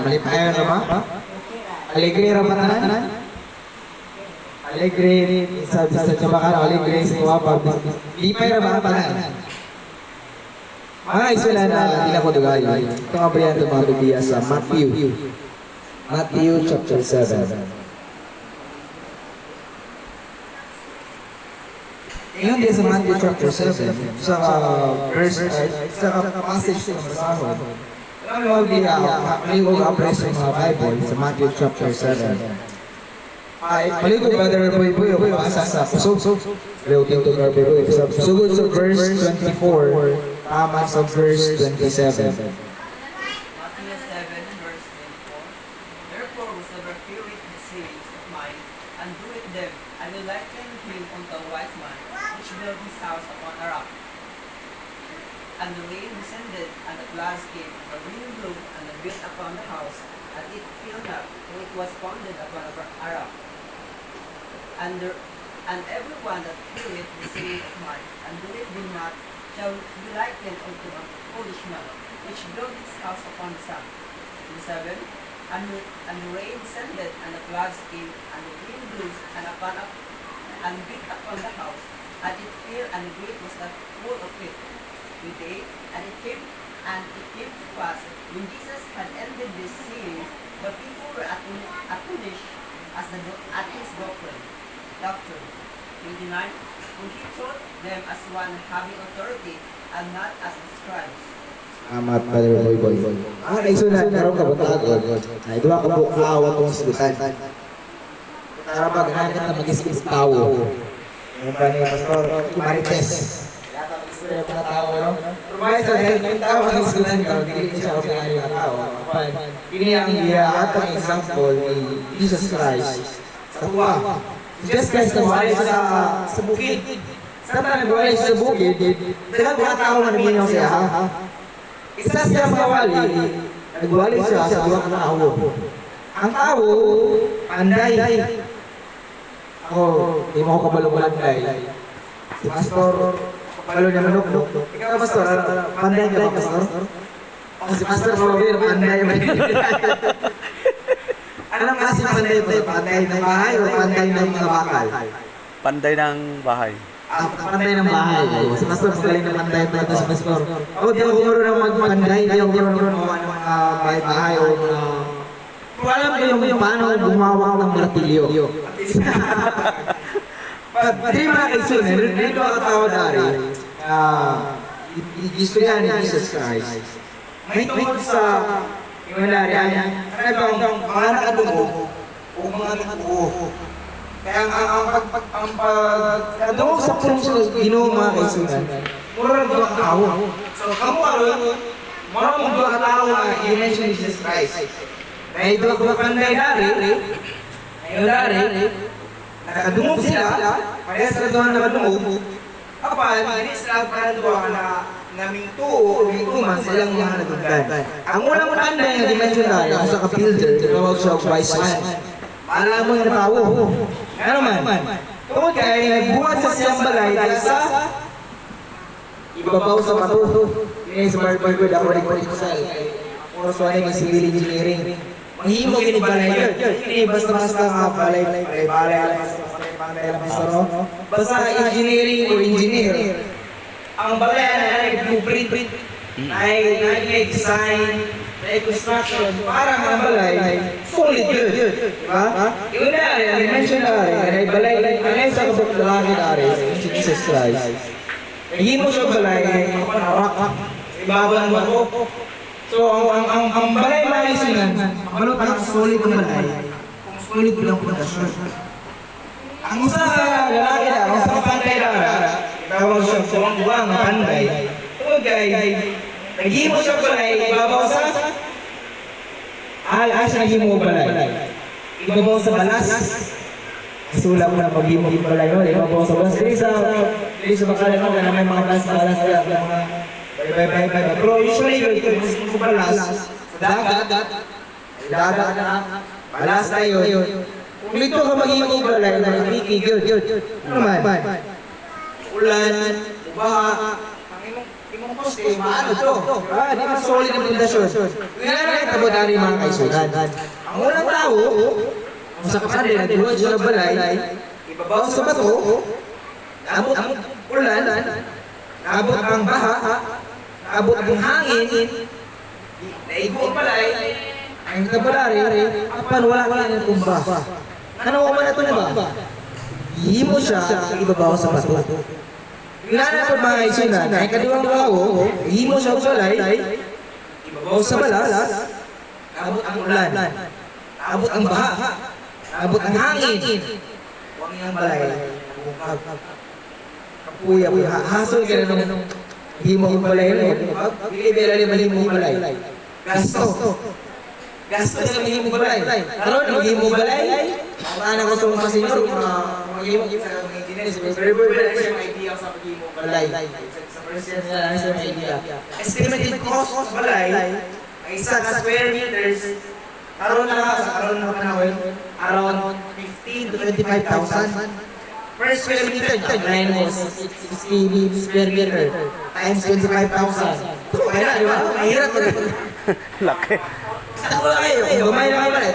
Malipayon na ba? Alegre ra ba tanan? Alegre sa Chabacan, alegre sa Iwapa. Lipay ra ba ang tanan? Mga isula na nila ko dugayo. Ito nga ba yan tumabibiya sa Matthew. Matthew chapter 7. Ngayon din sa Matthew chapter 7, sa verse, sa passage na masahod, alam mo din maligog apres sa mga Bible sa Matthew chapter 7. Maligog Brother Boy, basa sa Pusog. Maligog to Brother Boy. Sugod sa verse 24, tama sa verse 27. And the rain descended, and the floods came, the wind blew, and the beat upon the house, and it filled up, and it was founded upon a rock. And everyone that heareth the saying of mine, and doeth them not, shall be likened unto a foolish man, which built his house upon the sand. 7. And the rain descended, and the floods came, and the wind blew, and beat upon the house, and it filled, and the gate was not full of it. And it came to pass, when Jesus had ended this saying, the people were astonished at his doctrine. 29. When he taught them as one having authority, and not as the scribes. Amat Brother Boy. Ang naisunan, meron ka butagod. Ay, duwa ka bukawan kong sulutan. Para maghanap na mag-isip tao. Yung ba niya, Pastor? Marites. Kaya mga tao, no? Rumay sa yung tao ang isunan ka, hindi siya ako pinali ng tao. Ini ang atang example ni Jesus Christ. Sa tuwa. Jesus Christ nagwalay sa bukid. Sa nagwalay sa bukid, dalang mga tao na naminaw siya, ha? Isa siya mawali, nagwalay siya sa duwang tao. Ang tao, panday. Ako, hindi mo ako kabalong-balanday. Si Pastor, palo niya manok. Ikaw, Pastor, panday ka ba, Pastor? O si Pastor, panday ba? Anong kasi panday ba? Panday ng bahay o panday ng mga bakal? Panday ng bahay. Panday ng bahay. Si Pastor, magaling na panday pa ito si Pastor. O, di ako marunong magpanday, di ako marunong ng mga bahay o mga... Kung alam ko yung paano gumawak ng martilyo. Di mga kaisunan, dito ako tao dari, gusto niya ni Jesus Christ. May tungkol sa yung nalari, talagang mga nakadugo o mga nakadugo. Kaya ang pagkadungo sa puso Ginoo mga kaisunan, mura ng mga tao. So, kamo karoon, mura mong mga tao na i-mention ni Jesus Christ. May dua panday dari, ngayon dari, nakadungog sila, parehas na doon nakadungog, kapal, hindi sila parang doon na naminto o mintuman silang mga nagugdan. Ang unang panday na dimensyon tayo sa ka-builder, tinawag siya wise man. Paalam mo yung tao. Ano man? Tungkol kaya nagbuhat sa siyang balay dahil sa ibabaw sa bato. Yun yung sa barbar ako rin ko sa puro suwanay ng civil engineering. Mahimo gini balay yun. Hindi basta-basta nga balay. Basta engineering o engineer. Ang balay na nag-blueprint, nag-design, nag-construction para mga balay, solid yun. Diba? Yun na rin, ang mention na rin, balay, ang sa kabot lalaki na rin, si Jesus Christ. Mahimo siya balay, rock, ibabaw ng bato. So, ang balay mga isunan, malutang solid ang balay, kung solid ko lang pundasyon. Ang isa lalaki na, ang isa panday na, tawag siya sa buwang panday. Tungkol kay, naghimo siya balay, ibabaw sa siya naghimo balay. Ibabaw sa balas, sulam na maghimo balay, no? Ibabaw sa balas. Dili sa bakalan mo, na may mga balas-balas na mga bye. Pero usually, yung balas, dagat na, balas tayo. Kung dito ka mag-iing balay na nakikig yun. Ano man? Ulan, baha, ang imong poste, maano to. Di ba solid ang pundasyon. Ngayon, tabot na rin mga kaisunan. Ang unang tao, kung sa kapatid, nagbuhat siya ng balay, ibabaw sa bato, abot ang ulan, abot ang baha, abot ang hangin, naigo ang balay, ang kabalari, apan wala ng kumba. Ano man na ito na ba? Himo siya, ibabaw sa bato. Ngana po mga kaisunan, ay kadiwang tao, himo siya sa balay, ibabaw sa balas, abot ang ulan, abot ang baha, abot ang hangin, huwag niyang balay, bukag. Kapuya, hasol ka na nung himo ang balay rin. Bilibera rin mahimo ang balay. Gasto. Gasto na mahimo ang balay. Karoon, mahimo ang balay. Ang ko sa mga senyor, mahimo sa mga engineers. Very siya mga idea sa mahimo ang balay. Sa percent nila siya mga idea. Estimated cost sa balay, ay isa ka square meters, karoon na panahon, around 15 to 25,000. Per square meter, 60 square meter times 25,000. Okay na, di ba? Mahirap ko rin. Laki. Ako lang kayo, gumay na kayo.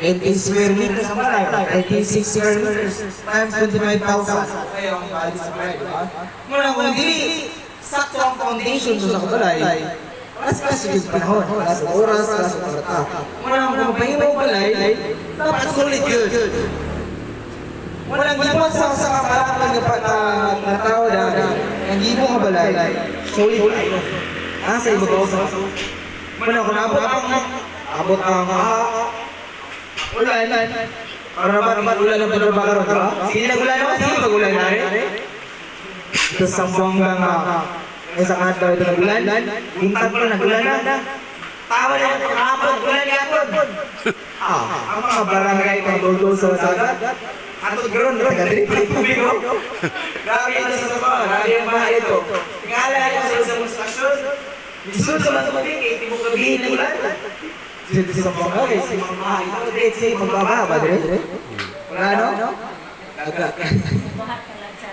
20 square meters sa balay, 36 square meters times 25,000. Okay, ang bali sa balay, di ba? Muna kung hindi sakto ang foundation sa balay, mas yung panahon, mas oras, mas oras. Muna kung pahimong balay, dapat solid yun. Walang gipon sa kapalakan na tao na ang gipon nga balay, solid tayo. Sa ibabaw sa baso. Muna kung abot ang ulan, para ulan ang pinabaka ron, diba? Sige nag-ulan naman, sige mag-ulan na rin. Ito sa buwanggang isang adlaw ito nag-ulan, buntag ko nag-ulan na. Tawa na yung kapon, ulan yapon. Ang mga barangay, mga bulldog sa dagat, atod gron, taga-trip tubig ko. Grabe ito sa sama, grabe yung bahay ito. Tingala ko sa isang stasyon, misod sa mga tubig, itibok gabi ng ulan. Dito sa mga bagay, sa mga bahay, ito dito sa magbaba ba dire? Wala no? Dagat.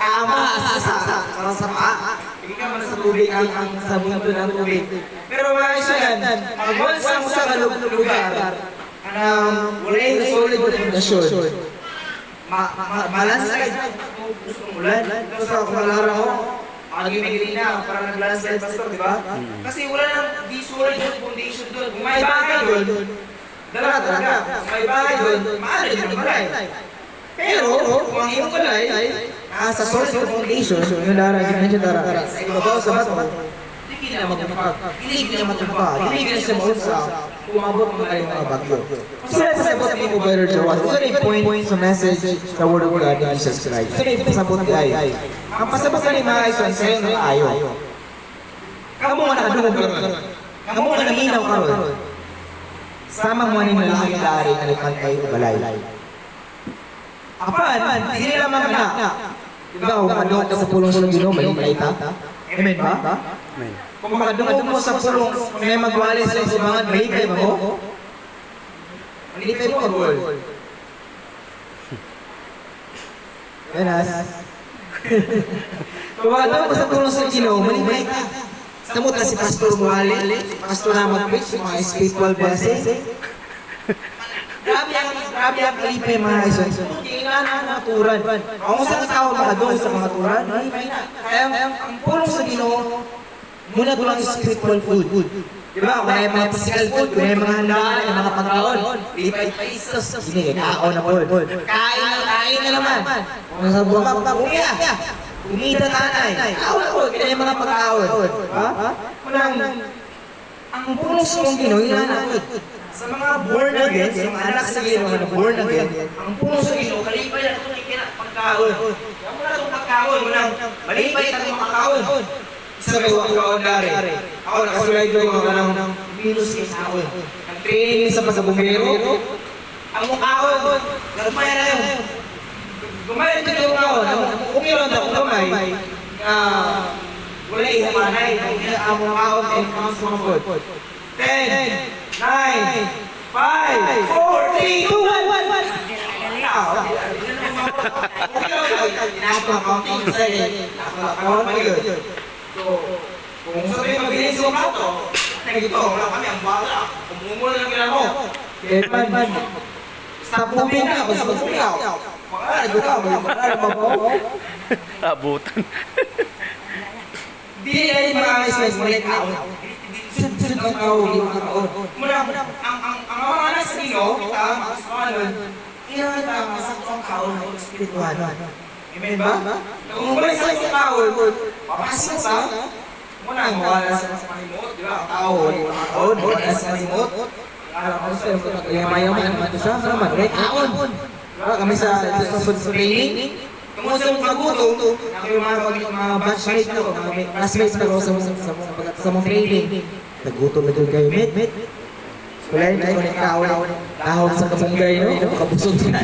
Ama sa sama. Hindi ka man sa tubig ang sabon ito ng tubig. Pero mga isunan, once ang sa lugar, wala yung solid na pundasyon. Malandslide gusto ng ulan. Kasi ako malara ko, agi-migili na, parang nag-landslide pastor, di ba? Kasi wala nang visual yung foundation doon. Kung may bahay doon, dalaga talaga. Kung may bahay doon, maano din ang balay. Pero, kung ang iyong balay, sa solid foundation, yung daragin na siya daragin, sa ibabaw sa bato, hindi na magpapag, hindi na matupag, hindi na siya maunsa, kumabot mo na yung mga bagyo. Sila sa sabot mo ba rin siya? Ito na yung point sa message sa Word of God ni Jesus Christ. Ito na yung pasabot ni ay. Ang pasabot na ni mga ison sa'yo ng ayo. Kamu nga nakadungog karon. Kamu nga naminaw karon. Samang mo ni nalaki dari na nagpantay o balay. Apan, hindi lamang na. Diba, kung makadungog ka sa pulong sa Ginoo, malay ta? Amen ba? Amen. Kung makadungog mo sa pulong, kung may magwali sa mga malipay mo, malipay mo agol. Ganas. Kung makadungog mo sa pulong sa Ginoo, malipay ka. Samot na si Pastor Muhali, si Pastor na mag-preach, mga spiritual blessing. Grabe ang malipay mga ison. Hindi na naturan. Kung saan tao makadungog sa mga turan, malipay na. Kaya ang pulong sa Ginoo, muna ko lang spiritual food. Diba? Kung may mga physical food, kung may mga handaan, may mga pagkaon, lipay pesos. Hindi, kaon na food. Kain na naman. Kung nasa buwang ka, umida tanay. Kaon na food, may mga pagkaon. Ang pulong sa mong Ginoo, inanakot. Sa mga born again, sa mga anak sa Ginoo na born again, ang pulong sa Ginoo, kalipay na ito na pagkaon. Kaya mo na itong pagkaon, malipay na itong pagkaon. Isa may wakaon dari. Ako nakasulay ko yung mga ng minus yung kaon. Ang training sa pagkabumbero, ang mukaon, nagmaya na yun. Gumaya na yung kaon. Umiron na kung gamay, wala ihamanay. Ang mukaon ay mga sumabot. 10, 9, 5, 4, 3, 2, 1. Tinapang konting sa iyo. Nakakawang pa yun. So, kung sabihin mabilis yung plato, ito, wala kami, ang bata. Kumumula lang kailan mo. Kaya man, stop moving na, basta moving out. Makakala, ka, makakala ba po? Abutan. Di ay makakaswes mo like out. Sunod ang tao, di makakaon. Muna, ang mga anak sa Ginoo, kita, makasakalan, kita, masaktong kaon ng espirituhan. Amen ba? Kung balik sa isang tao, papasok ka, muna ang mawala sa malimot, di ba? Ang tao, makakaon, mawala sa malimot. Alam ko sa mayaman naman ito siya, sa mag-right aon. Kami sa training, tungkol sa mga gutom, yung mga batchmate ko, mga classmates ko sa mga training. Nagutom na doon kayo, met. Kulay na yung kahon sa kamunggay, no? Kabusog sila.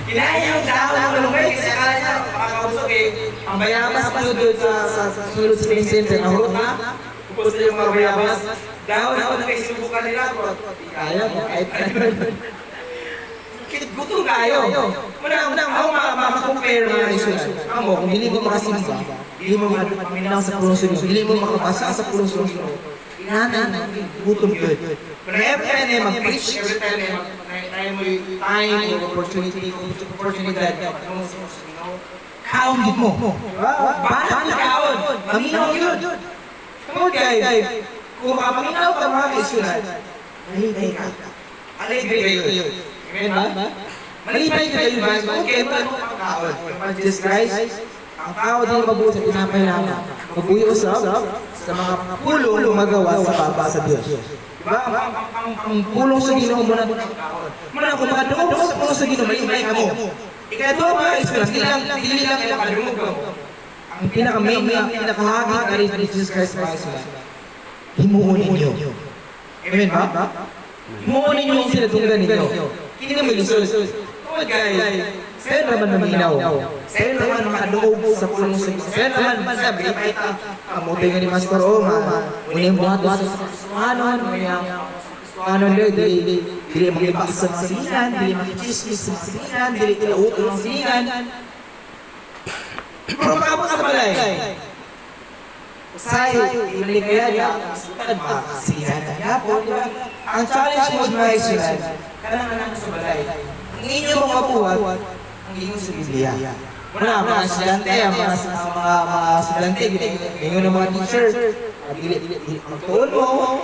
Kinain yung dahon ng kamunggay kasi akala niya, makakabusog eh. Ang bayabas pa doon sa sulod sa center, nahurot na. Kupos na yung mga bayabas. Dahon na kayo sinubukan nila. Kaya mo, kahit gutom kayo. Muna, ako makakompare mga isolas. Ako, kung hindi mo makasimba, hindi mo maminaw sa puso nyo, hindi mo makapasa sa puso nyo, inanan, gutom yun. Pero every time na mag-preach, every time na mo yung time, yung opportunity, kaon din mo. Bahan na kaon. Maminaw yun. Tungkol kayo, kung makapaminaw ka mga isolas, malibay ka. Alegre kayo. Amen ba? Malibay kayo ba? Okay, paano ang kaon? Kapag Jesus Christ, ang tao din mabuti sa tinapay namin. Mabuhi usap sa mga pulong magawa sa Papa sa Diyos. Diba? Ang pulong sa Ginoo muna doon ang kaon. Muna kung makadungog sa pulong sa Ginoo, malibay ka mo. Ikato ba, dili lang ilang kadungog ka mo. Ang pinaka-main, pinakahagi ka rin ni Jesus Christ mga isla. Himuon ninyo. Amen ba? Himuon ninyo yung sinatunggan ninyo. Hindi naman lisod. Tungkol guys, sa'yo naman naminaw. Sa'yo naman makadungog sa pulong sa Ginoo. Sa'yo naman sabi, kamuti nga ni Master Oma, uning buhat sa suhanon, dili maglibak sa siningan, dili makichismis sa siningan, dili kilauto ng siningan. Pero kapag sa balay, Usay, hindi kaya niya, masukan makasihan na yapon. Ang challenge mo mga isulan, kanang sa balay. Ang inyong mga mabuhat, ang inyong sa Biblia. Muna, mga estudyante, mga estudyante, ngayon ng mga teacher, magtuon mo,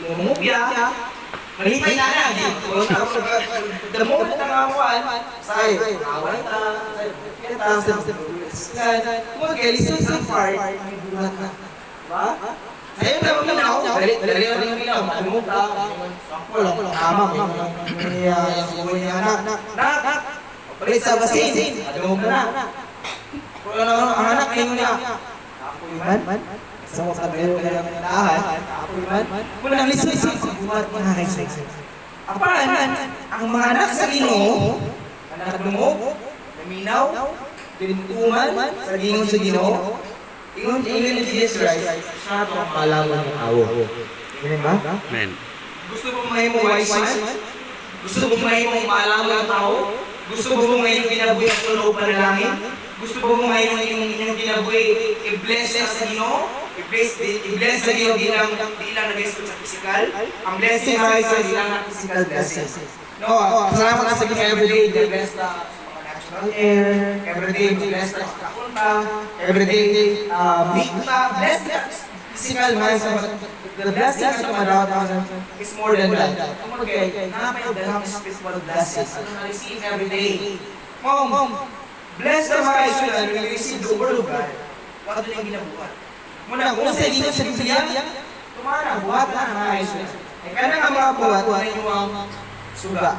mumupya, malipay na na, damo na tangawan, say, awan ta, kung mag-elisyon sa part, may bulat na. Diba? Ayun na maminaw, dali na maminaw, mamuta, walang tama, may buhay niya anak, palit sa basin, adumog na. Kung ang anak ngayon niya, ako iman, sa mga kabero kaya ng tahan, ako iman, walang lisod-lisod sa buhat mga kaisay. Apan, ang mga anak sa Ginoo, anak dumog, naminaw, dintuman, sa gingon sa Ginoo, ingon ni Jesus Christ, siya ito ang malaman ng awo. Amen ba? Amen. Gusto mo mahimong wise man? Gusto mo mahimong malaman ng tao? Gusto mo mahimong ginabuhi ang tulog panalangin? Gusto mo mahimong inyong ginabuhi i-bless sa Ginoo? I-bless sa Ginoo di lang nag-bless sa physical? Ang blessing ay sa di lang na physical blessing. No, salamat sa Ginoo everyday, bless na air, everyday bless na kakunta, everyday meet na, bless na physical man the blessing na tumadawat is more than that. Okay, napay dalang spiritual blessings ano na-receive everyday. Mom, bless na mga isulan, receive the word of God. Wag na yung ginabuhat. Muna, kung sa dito sa Biblia, tumana, buhat na mga isulan. Eh, kaya nga mga buhat, muna yung suga,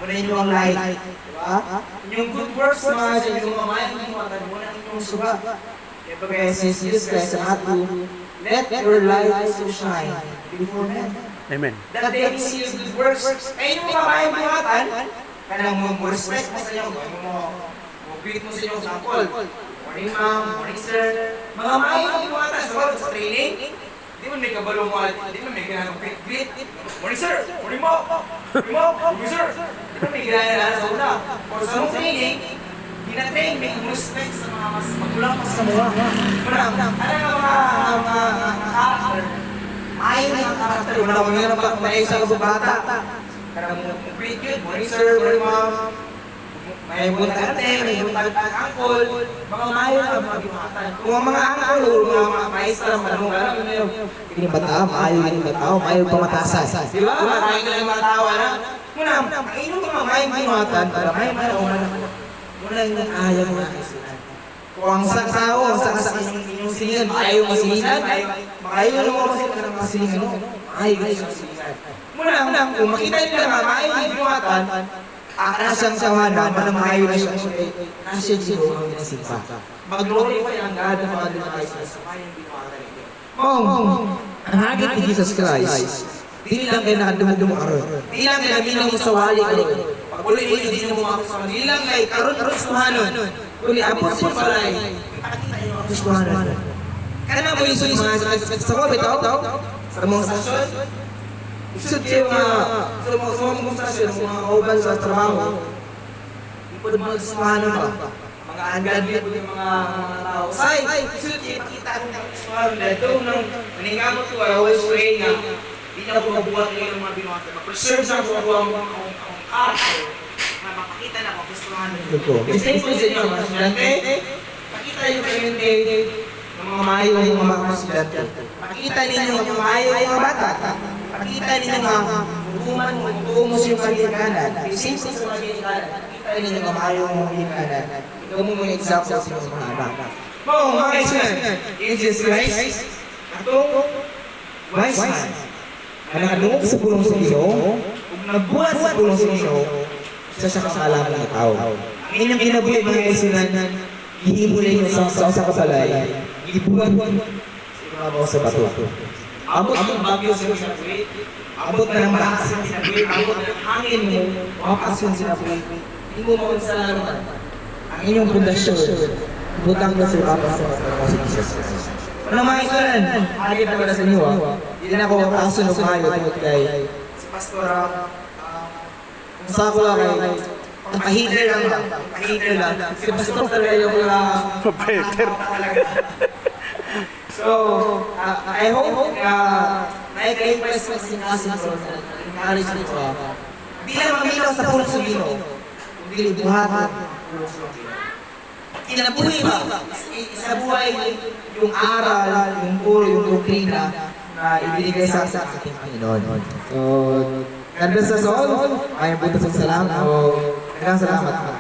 muna yung light. Diba? Yung good works mga yung mamayan ng mga muna yung suga. Kaya pag Jesus Christ sa Matthew, let your light so shine before men. Amen. That they may see your good works. Kaya yung mamayan buhatan, kanang mo respect mo sa inyo, mo greet mo sa inyo sa call. Morning ma'am, morning sir. Mga mamayan buhatan sa training, di mo may kabalo mo, di mo may ganang greet. Morning sir, morning mo, morning sir. Di mo may ganang sa una. Or sa training, Ginatrain, may respect sa mga mas magulang pa sa mga. Ano nga mga character? Ayaw na yung character. Wala ko nga ba, may isang bata. Karang great yun, morning sir, morning ma'am. May buntag ate, may buntag uncle. Mga mayo na mga binatan. Kung ang mga uncle, mga maestra, manong alam mo yun. Hindi ba tao, mayo yun ba tao, mayo pamatasan. Di ba? Mayo ka lang mga tao, ano? Muna, ang inyong mga mayo binatan, para may manaw. Wala yung ayaw mo na kasinan. Kung ang isang tao, sa inyong siningan, ayaw masiningan, ayaw mo ng masiningan, ayaw masiningan. Muna, kung makita nila nga, ayaw yung binatan, nasang sawana, manamayo na siya, nasa siguro ang nasimpa. Mag-glorify ang God na mga dinakay sa mayang binatan ito. Ang hagit ni Jesus Christ, di lang kayo nakadumudum aron. Di lang kayo naminaw mo sa wali ko. Pag-uli-uli, di mo makasama. Di lang kayo karon-karon suhanon. Kuli abot sa balay, ipakita nyo ang suhanon. Kaya na mo yung sa ko, bitaw? Sa mga sasyon? Isod kayo sa mga sasyon, mga kauban sa trabaho. Ipod mga suhanon ba? Mga andad yung mga tao. Say, isod kayo, ipakita nyo ang suhanon. Dito nung maningamot ko, I always pray nga, di na ako mabuhat ngayon ng mga binuhat. Ma-preserve sa ako ang character na makakita na kung gusto nga nyo. Kasi po sa inyo, mga estudyante, makita nyo kayo ng mga mayo ng mga estudyante. Makita ninyo ng mga mayo ng mga bata. Makita ninyo mga tutumo mo sa yung kalinganan. Kasi sa kalinganan, makita ninyo ng mga mayo ng kalinganan. Ikaw mo mga example sa mga anak. Mga estudyante, in Jesus Christ, atong wise man. Ang nakadungog sa pulong sa Ginoo, kung nagbuhat sa pulong sa Ginoo, isa siya kasalaman ng tao. Ang inyong kinabuhi mga kaisanan, ihimulay niyo sa kabalay, ibuhat sa mga sa bato. Abot ang bagyo sa kinabuhi, abot na ng bahas sa kinabuhi, abot na ng hangin mo, wakas yung kinabuhi. Hindi mo makonsalaman ang inyong pundasyon, butang na sa wakas sa mga si Jesus. Ano mga isunan? Hagit na pala sa inyo Hindi na ako kasunod kayo tungkol kay si Pastor kung sa ako lang kay pahider lang. Pahider lang. Si Pastor talaga yung mga Pahider. So, I hope na-impress mo si Asin Bro na encourage nito Di lang maminaw sa pulong sa Ginoo kundi buhat ang pulong sa Ginoo. Kinabuhi ba? Sa buhay yung aral, yung puro, yung doktrina na ibinigay sa ating Panginoon. So, God bless us all. Ay, butas ng salamat. Salamat.